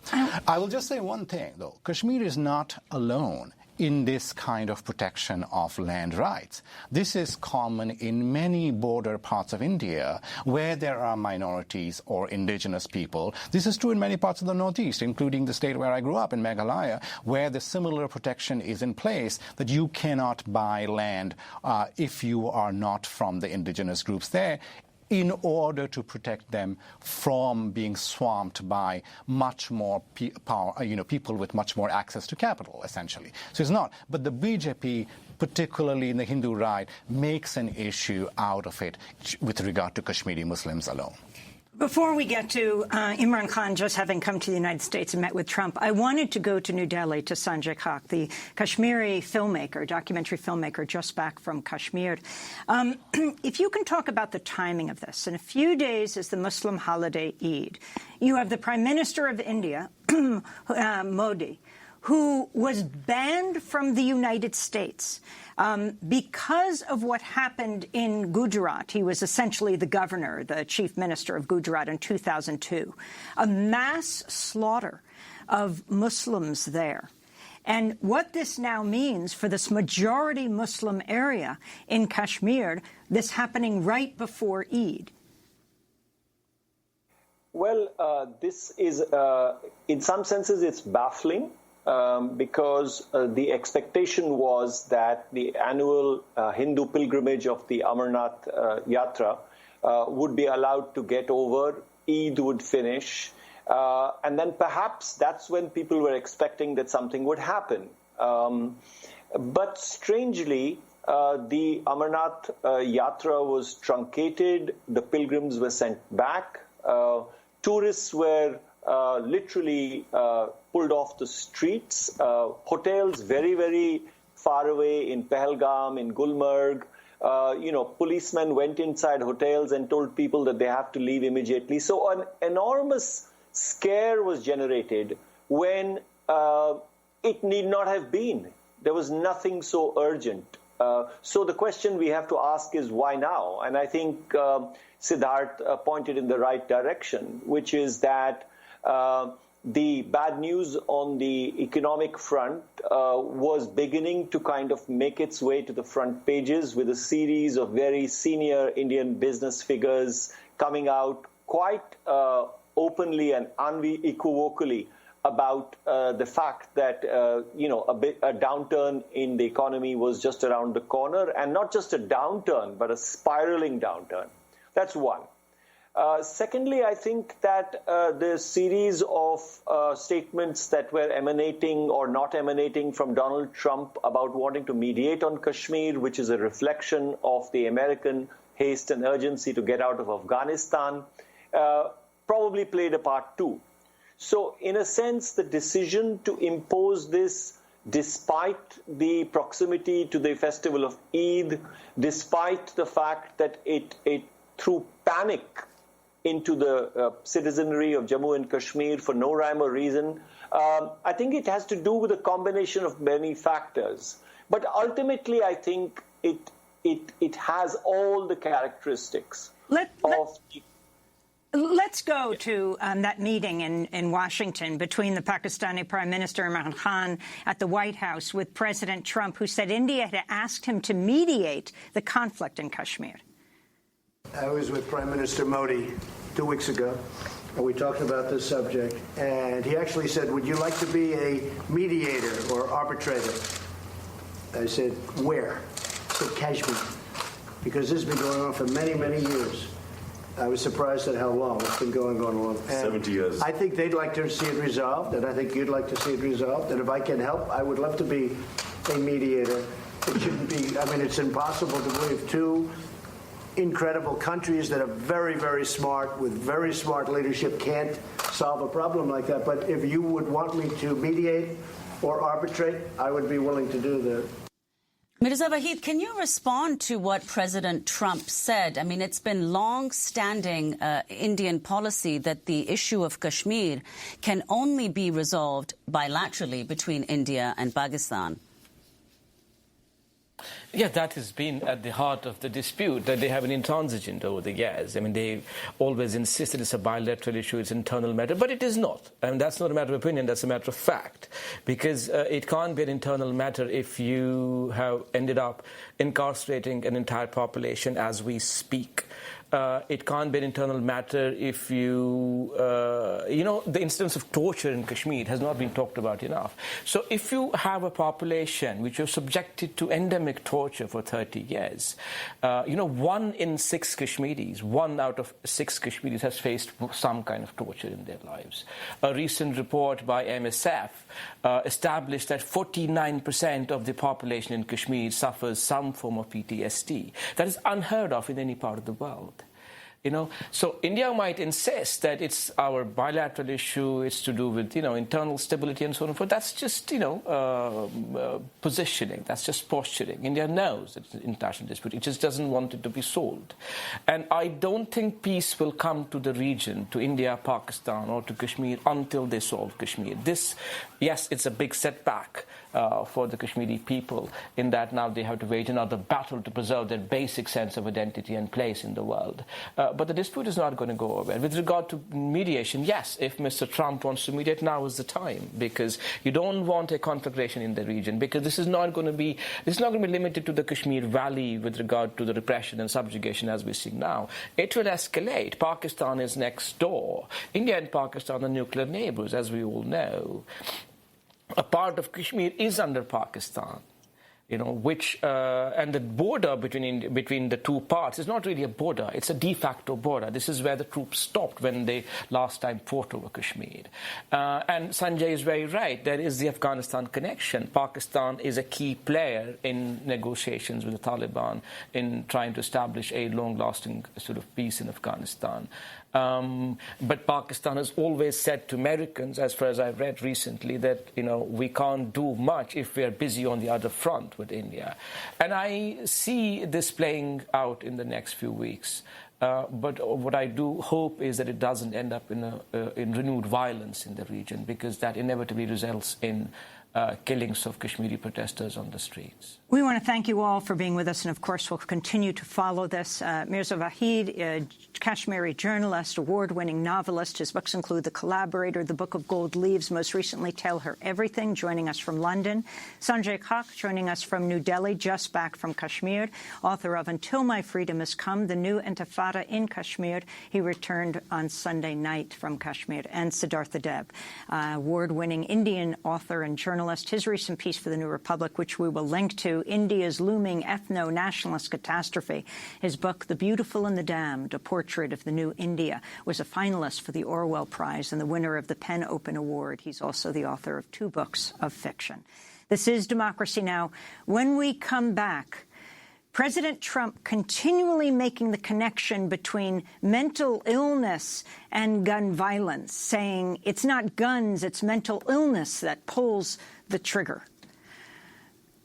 I will just say one thing, though. Kashmir is not alone in this kind of protection of land rights. This is common in many border parts of India where there are minorities or indigenous people. This is true in many parts of the Northeast, including the state where I grew up, in Meghalaya, where the similar protection is in place, that you cannot buy land if you are not from the indigenous groups there, in order to protect them from being swamped by much more people with much more access to capital, essentially. So it's not. But the BJP, particularly in the Hindu right, makes an issue out of it with regard to Kashmiri Muslims alone. Before we get to Imran Khan just having come to the United States and met with Trump, I wanted to go to New Delhi to Sanjay Haq, the Kashmiri filmmaker, documentary filmmaker, just back from Kashmir. If you can talk about the timing of this. In a few days is the Muslim holiday Eid. You have the Prime Minister of India, Modi, who was banned from the United States because of what happened in Gujarat. He was essentially the governor, the chief minister of Gujarat in 2002. A mass slaughter of Muslims there. And what this now means for this majority Muslim area in Kashmir, this happening right before Eid. Well, this is, in some senses, it's baffling because the expectation was that the annual Hindu pilgrimage of the Amarnath Yatra would be allowed to get over, Eid would finish, and then perhaps that's when people were expecting that something would happen. But strangely, the Amarnath Yatra was truncated, the pilgrims were sent back, tourists were literally pulled off the streets, hotels very, very far away in Pahalgam, in Gulmarg. Policemen went inside hotels and told people that they have to leave immediately. So an enormous scare was generated when it need not have been. There was nothing so urgent. So the question we have to ask is why now? And I think Siddharth pointed in the right direction, which is that the bad news on the economic front was beginning to kind of make its way to the front pages with a series of very senior Indian business figures coming out quite openly and unequivocally about the fact that, a downturn in the economy was just around the corner, and not just a downturn, but a spiraling downturn. That's one. Secondly, I think that the series of statements that were emanating or not emanating from Donald Trump about wanting to mediate on Kashmir, which is a reflection of the American haste and urgency to get out of Afghanistan, probably played a part too. So in a sense, the decision to impose this despite the proximity to the festival of Eid, despite the fact that it threw panic into the citizenry of Jammu and Kashmir for no rhyme or reason, I think it has to do with a combination of many factors. But ultimately, I think it has all the characteristics of... Let's go to that meeting in Washington between the Pakistani Prime Minister Imran Khan at the White House with President Trump, who said India had asked him to mediate the conflict in Kashmir. I was with Prime Minister Modi 2 weeks ago, and we talked about this subject, and he actually said, would you like to be a mediator or arbitrator? I said, where? He said, Kashmir, because this has been going on for many, many years. I was surprised at how long it's been going on. 70 years. I think they'd like to see it resolved, and I think you'd like to see it resolved. And if I can help, I would love to be a mediator. It shouldn't be, it's impossible to believe two incredible countries that are very, very smart, with very smart leadership, can't solve a problem like that. But if you would want me to mediate or arbitrate, I would be willing to do that. Mirza Waheed, can you respond to what President Trump said? It's been long-standing Indian policy that the issue of Kashmir can only be resolved bilaterally between India and Pakistan. Yeah, that has been at the heart of the dispute, that they have an intransigent over the years. They always insisted it's a bilateral issue, it's an internal matter, but it is not. That's not a matter of opinion, that's a matter of fact. Because it can't be an internal matter if you have ended up incarcerating an entire population as we speak. It can't be an internal matter if the instance of torture in Kashmir has not been talked about enough. So if you have a population which was subjected to endemic torture for 30 years, 1 in 6 Kashmiris, 1 out of 6 Kashmiris has faced some kind of torture in their lives. A recent report by MSF established that 49% of the population in Kashmir suffers some form of PTSD. That is unheard of in any part of the world. So India might insist that it's our bilateral issue, it's to do with, internal stability and so on and so forth. That's just, positioning. That's just posturing. India knows that it's an international dispute. It just doesn't want it to be solved. And I don't think peace will come to the region, to India, Pakistan, or to Kashmir until they solve Kashmir. Yes, it's a big setback for the Kashmiri people in that now they have to wage another battle to preserve their basic sense of identity and place in the world. But the dispute is not going to go away. With regard to mediation, yes, if Mr. Trump wants to mediate, now is the time, because you don't want a conflagration in the region, because this is not going to be limited to the Kashmir Valley with regard to the repression and subjugation as we see now. It will escalate. Pakistan is next door. India and Pakistan are nuclear neighbors, as we all know. A part of Kashmir is under Pakistan, and the border between the two parts is not really a border. It's a de facto border. This is where the troops stopped when they last time fought over Kashmir. And Sanjay is very right. There is the Afghanistan connection. Pakistan is a key player in negotiations with the Taliban in trying to establish a long-lasting sort of peace in Afghanistan. But Pakistan has always said to Americans, as far as I've read recently, that we can't do much if we are busy on the other front with India. And I see this playing out in the next few weeks. But what I do hope is that it doesn't end up in renewed violence in the region, because that inevitably results in killings of Kashmiri protesters on the streets. We want to thank you all for being with us, and of course we'll continue to follow this. Mirza Waheed, a Kashmiri journalist, award-winning novelist. His books include The Collaborator, The Book of Gold Leaves, most recently Tell Her Everything, joining us from London. Sanjay Kak, joining us from New Delhi, just back from Kashmir, author of Until My Freedom Has Come, The New Intifada in Kashmir. He returned on Sunday night from Kashmir. And Siddhartha Deb, award-winning Indian author and journalist. His recent piece for The New Republic, which we will link to, India's Looming Ethno-Nationalist Catastrophe. His book, The Beautiful and the Damned, A Portrait of the New India, was a finalist for the Orwell Prize and the winner of the PEN Open Award. He's also the author of 2 books of fiction. This is Democracy Now! When we come back, President Trump continually making the connection between mental illness and gun violence, saying it's not guns, it's mental illness that pulls the trigger.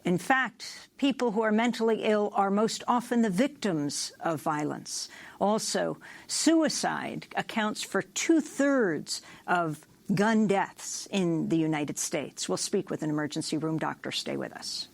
In fact, people who are mentally ill are most often the victims of violence. Also, suicide accounts for 2/3 of gun deaths in the United States. We'll speak with an emergency room doctor. Stay with us.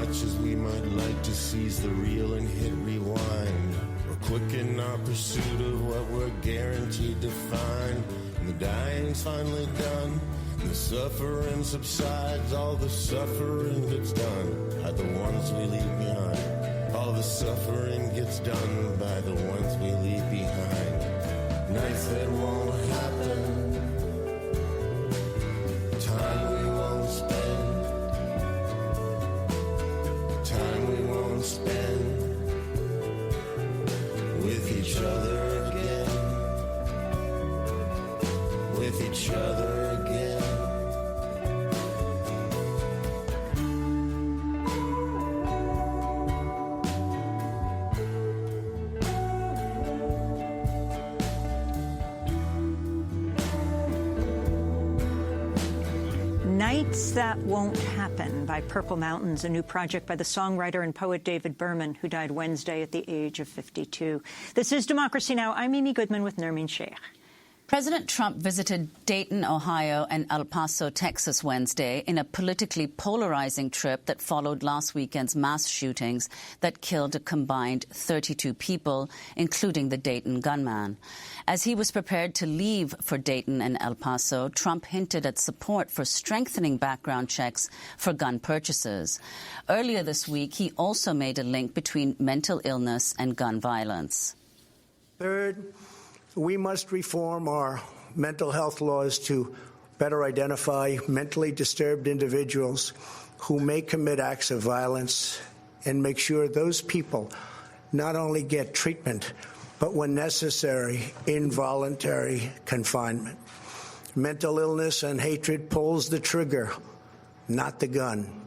As we might like to seize the reel and hit rewind, we're quick in our pursuit of what we're guaranteed to find. And the dying's finally done, and the suffering subsides. All the suffering gets done by the ones we leave behind. All the suffering gets done by the ones we leave behind. Nights that won't happen, time we won't spend, time we won't spend with each other again, with each other again. Nights That Won't Happen by Purple Mountains, a new project by the songwriter and poet David Berman, who died Wednesday at the age of 52. This is Democracy Now! I'm Amy Goodman with Nermeen Sheikh. President Trump visited Dayton, Ohio, and El Paso, Texas, Wednesday in a politically polarizing trip that followed last weekend's mass shootings that killed a combined 32 people, including the Dayton gunman. As he was prepared to leave for Dayton and El Paso, Trump hinted at support for strengthening background checks for gun purchases. Earlier this week, he also made a link between mental illness and gun violence. Third, we must reform our mental health laws to better identify mentally disturbed individuals who may commit acts of violence and make sure those people not only get treatment, but when necessary, involuntary confinement. Mental illness and hatred pulls the trigger, not the gun.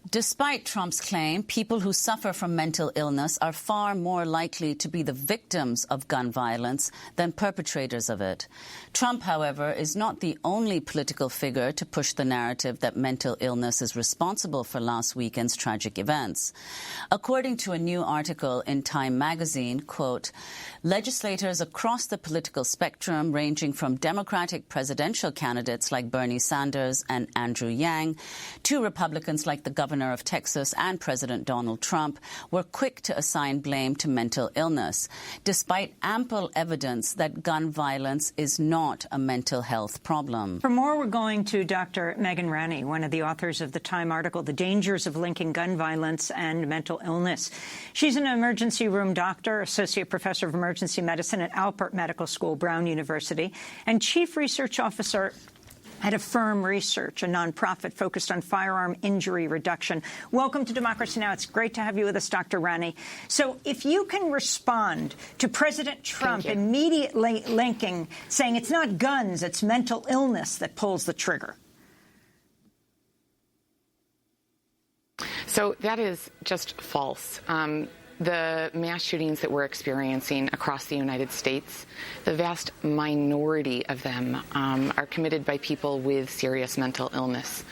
Despite Trump's claim, people who suffer from mental illness are far more likely to be the victims of gun violence than perpetrators of it. Trump, however, is not the only political figure to push the narrative that mental illness is responsible for last weekend's tragic events. According to a new article in Time magazine, quote, legislators across the political spectrum, ranging from Democratic presidential candidates like Bernie Sanders and Andrew Yang to Republicans like the governor of Texas and President Donald Trump, were quick to assign blame to mental illness, despite ample evidence that gun violence is not a mental health problem. For more, we're going to Dr. Megan Ranney, one of the authors of the Time article, The Dangers of Linking Gun Violence and Mental Illness. She's an emergency room doctor, associate professor of emergency medicine at Alpert Medical School, Brown University, and chief research officer at Affirm Research, a nonprofit focused on firearm injury reduction. Welcome to Democracy Now! It's great to have you with us, Dr. Ranney. So if you can respond to President Trump immediately saying it's not guns, it's mental illness that pulls the trigger. So that is just false. The mass shootings that we're experiencing across the United States, the vast minority of them are committed by people with serious mental illness.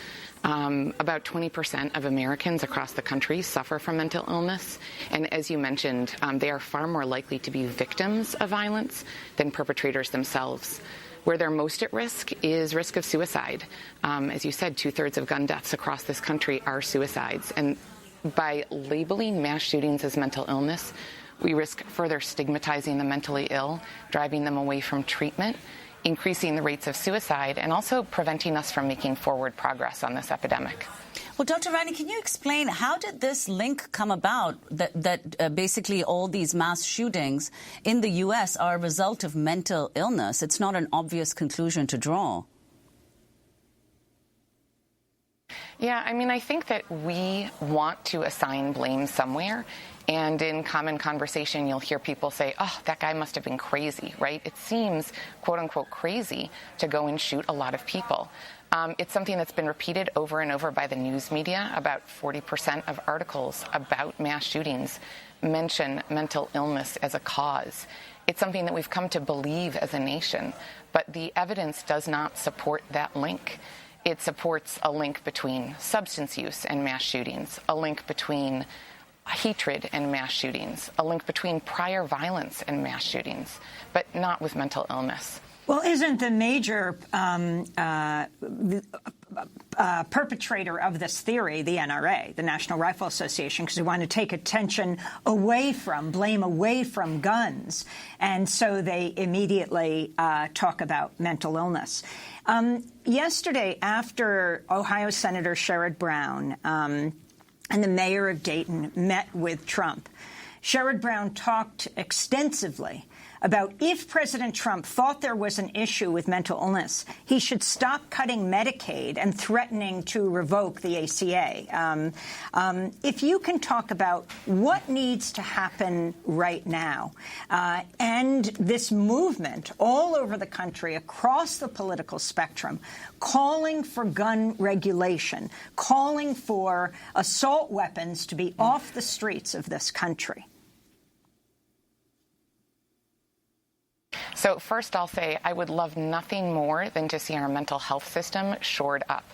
About 20% of Americans across the country suffer from mental illness. And as you mentioned, they are far more likely to be victims of violence than perpetrators themselves. Where they're most at risk is risk of suicide. As you said, 2/3 of gun deaths across this country are suicides. And by labeling mass shootings as mental illness, we risk further stigmatizing the mentally ill, driving them away from treatment, increasing the rates of suicide, and also preventing us from making forward progress on this epidemic. Well, Dr. Ranney, can you explain how did this link come about that basically all these mass shootings in the U.S. are a result of mental illness? It's not an obvious conclusion to draw. Yeah, I mean, I think that we want to assign blame somewhere. And in common conversation, you'll hear people say, oh, that guy must have been crazy, right? It seems, quote unquote, crazy to go and shoot a lot of people. It's something that's been repeated over and over by the news media. About 40% of articles about mass shootings mention mental illness as a cause. It's something that we've come to believe as a nation, but the evidence does not support that link. It supports a link between substance use and mass shootings, a link between hatred and mass shootings, a link between prior violence and mass shootings, but not with mental illness. Well, isn't the major perpetrator of this theory the NRA, the National Rifle Association, because we want to take attention away from, blame away from guns, and so they immediately talk about mental illness. Yesterday, after Ohio Senator Sherrod Brown and the mayor of Dayton met with Trump, Sherrod Brown talked extensively about if President Trump thought there was an issue with mental illness, he should stop cutting Medicaid and threatening to revoke the ACA. If you can talk about what needs to happen right now and this movement all over the country, across the political spectrum, calling for gun regulation, calling for assault weapons to be off the streets of this country. So first, I'll say I would love nothing more than to see our mental health system shored up.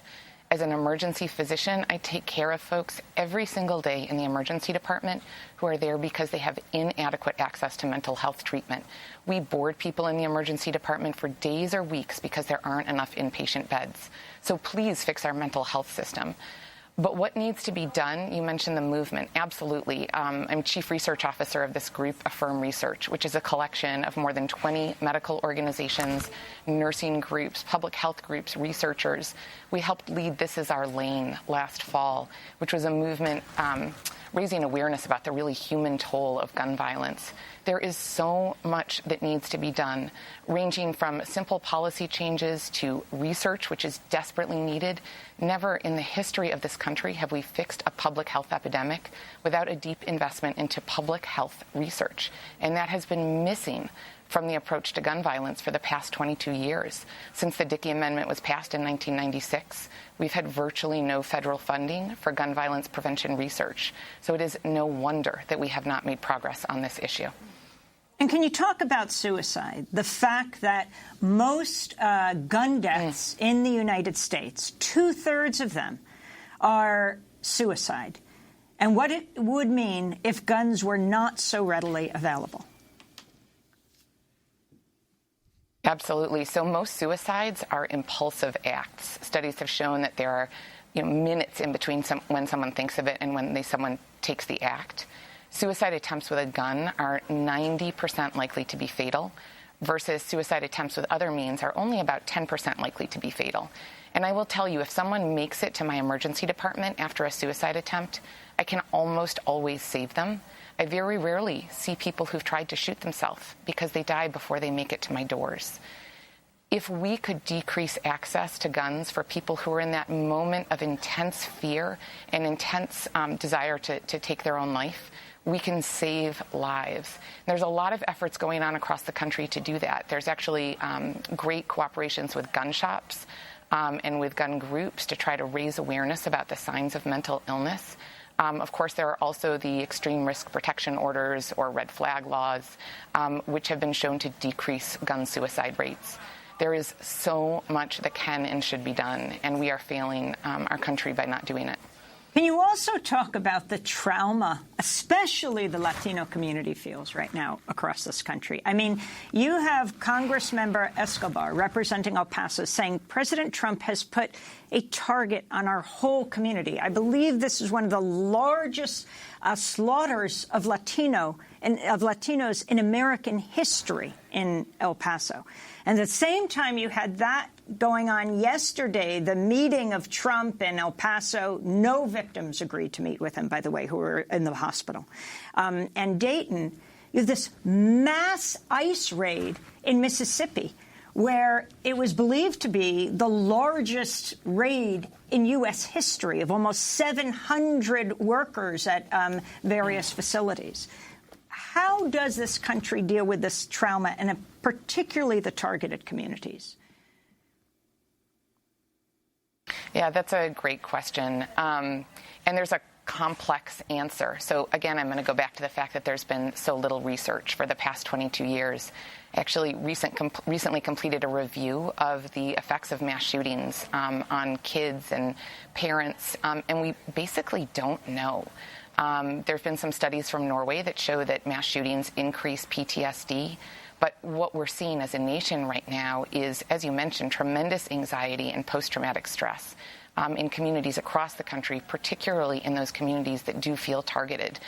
As an emergency physician, I take care of folks every single day in the emergency department who are there because they have inadequate access to mental health treatment. We board people in the emergency department for days or weeks because there aren't enough inpatient beds. So please fix our mental health system. But what needs to be done? You mentioned the movement. Absolutely. I'm chief research officer of this group, Affirm Research, which is a collection of more than 20 medical organizations, nursing groups, public health groups, researchers. We helped lead This Is Our Lane last fall, which was a movement raising awareness about the really human toll of gun violence. there is so much that needs to be done, ranging from simple policy changes to research, which is desperately needed. Never in the history of this country have we fixed a public health epidemic without a deep investment into public health research. And that has been missing from the approach to gun violence for the past 22 years. Since the Dickey Amendment was passed in 1996, we've had virtually no federal funding for gun violence prevention research. So it is no wonder that we have not made progress on this issue. And can you talk about suicide? The fact that most gun deaths in the United States, 2/3 of them are suicide, and what it would mean if guns were not so readily available. Absolutely. So most suicides are impulsive acts. Studies have shown that there are minutes in between when someone thinks of it and when someone takes the act. Suicide attempts with a gun are 90% likely to be fatal, versus suicide attempts with other means are only about 10% likely to be fatal. And I will tell you, if someone makes it to my emergency department after a suicide attempt, I can almost always save them. I very rarely see people who've tried to shoot themselves because they die before they make it to my doors. If we could decrease access to guns for people who are in that moment of intense fear and intense desire to take their own life, we can save lives. There's a lot of efforts going on across the country to do that. There's actually great cooperations with gun shops and with gun groups to try to raise awareness about the signs of mental illness. Of course, there are also the extreme risk protection orders or red flag laws, which have been shown to decrease gun suicide rates. There is so much that can and should be done, and we are failing our country by not doing it. Can you also talk about the trauma, especially the Latino community feels right now across this country? I mean, you have Congressmember Escobar representing El Paso saying President Trump has put a target on our whole community. I believe this is one of the largest slaughters of Latinos in American history in El Paso. And at the same time, you had that going on yesterday, the meeting of Trump in El Paso. No victims agreed to meet with him, by the way, who were in the hospital. And Dayton, you have this mass ICE raid in Mississippi, where it was believed to be the largest raid in U.S. history of almost 700 workers at various facilities. How does this country deal with this trauma, and particularly the targeted communities? Yeah, that's a great question. And there's a complex answer. So again, I'm going to go back to the fact that there's been so little research for the past 22 years. I actually recently completed a review of the effects of mass shootings on kids and parents, and we basically don't know. There have been some studies from Norway that show that mass shootings increase PTSD. But what we're seeing as a nation right now is, as you mentioned, tremendous anxiety and post-traumatic stress in communities across the country, particularly in those communities that do feel targeted.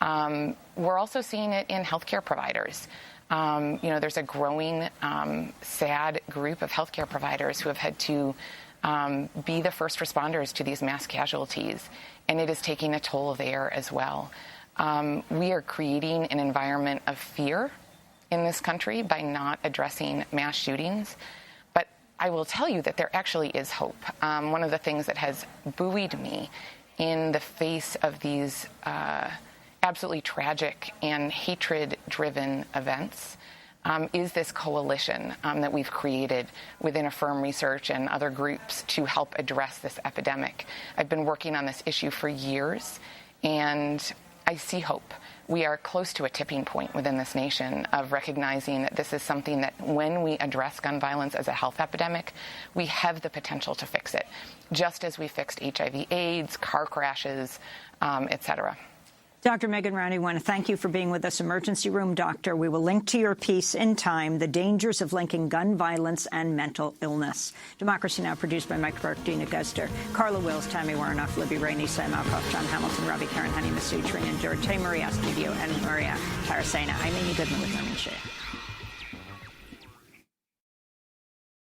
We're also seeing it in healthcare providers. There's a growing, sad group of healthcare providers who have had to be the first responders to these mass casualties, and it is taking a toll there as well. We are creating an environment of fear in this country by not addressing mass shootings. But I will tell you that there actually is hope. One of the things that has buoyed me in the face of these absolutely tragic and hatred-driven events is this coalition that we've created within Affirm Research and other groups to help address this epidemic. I've been working on this issue for years, and I see hope. We are close to a tipping point within this nation of recognizing that this is something that when we address gun violence as a health epidemic, we have the potential to fix it, just as we fixed HIV/AIDS, car crashes, et cetera. Dr. Megan Rowney, I want to thank you for being with us. Emergency Room Doctor. We will link to your piece in time, The Dangers of Linking Gun Violence and Mental Illness. Democracy Now! Produced by Mike Burke, Dina Guster, Carla Wills, Tammy Warnoff, Libby Rainey, Sam Alcoff, John Hamilton, Robbie Karen, Honey Masood, Trin and Jared, Tay Maria Studio, and Maria Taracena. I'm Amy Goodman with Norman Shea.